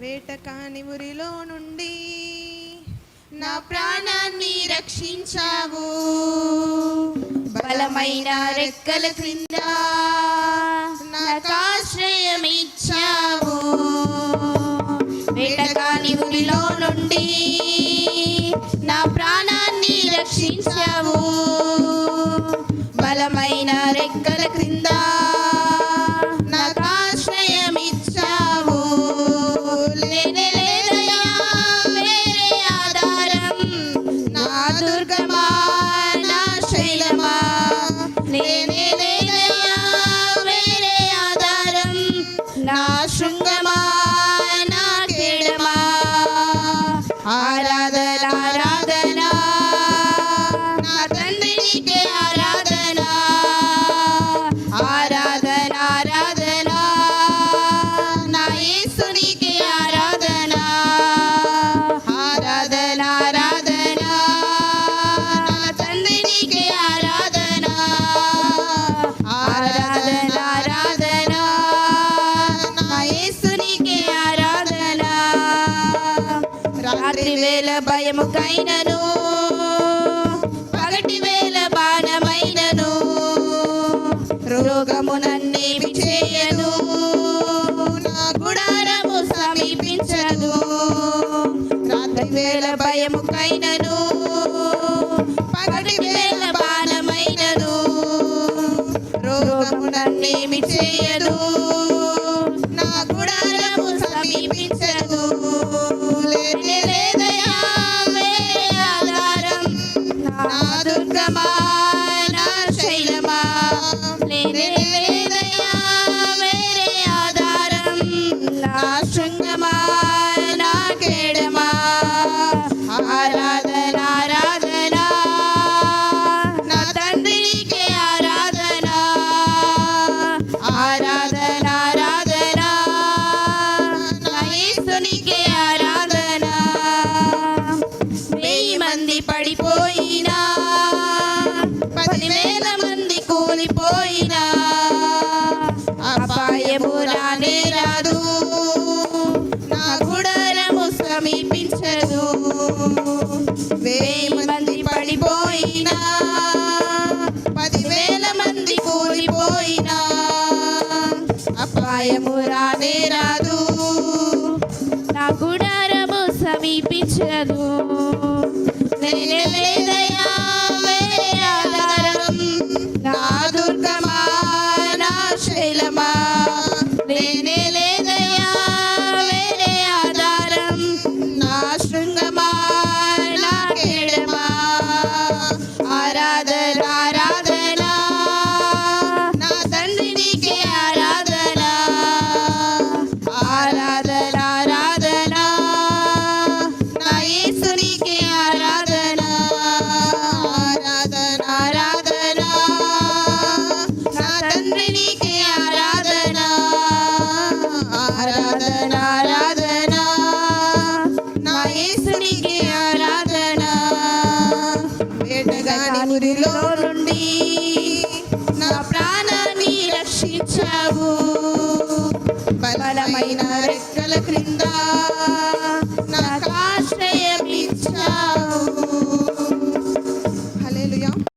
వేటకాని ఉరిలో నుండి నా ప్రాణాన్ని రక్షించావు. బలమైన రెక్కల క్రింద నాకు ఆశ్రయం ఇచ్చావు. వేటకాని ఉరిలో నుండి నా ప్రాణాన్ని రక్షించావు. బలమైన రెక్కల క్రింద నాకు ఆశ్రయం ఇచ్చావు. లేనే లేదయ్యా వేరే ఆధారం, నా దుర్గమా నా శైలమా. లేనే లేదయ్యా వేరే ఆధారం, నా శృంగమా నా కేడమా. ఆరాధన ఆరాధన నా తండ్రి నీకే ఆరాధన. ఆరాధన ఆరాధన నా యేసు నీకే ఆరాధన. ఆరాధన ఆరాధన నా తండ్రి నీకే ఆరాధన. ఆరాధన ఆరాధన నా యేసు నీకే ఆరాధన. రాత్రి వేళ భయముకైనను, పగటి వేళ బాణమైనను, రోగము నన్నేమి చేయను, నా గుడారము సమీపించదు. రాత్రి వేళ భయముకైనను, పగటి వేళ బాణమైనను, రోగము నన్నేమి చేయదు, నా గుడారము సమీపించదు. లేనే లేదయ్యా వేరే ఆధారం, నా దుర్గమా నా శైలమా. లేనే లేదయ్యా వేరే ఆధారం, నా శృంగమా నా కేడమా. ఆరాధన ఆరాధన నా తండ్రి నీకే ఆరాధన. ఆరాధన ఆరాధన నా యేసు నీకే ఆరాధన. 1000 మంది పడిపోయినా, 10,000 మంది కూలిపోయినా, అపాయము రానే రాదు, నా గుడారము సమీపించదు. 1000 మంది పడిపోయినా, 10,000 మంది కూలిపోయినా, అపాయము రానే రాదు, నా గుడారము సమీపించదు. లేనే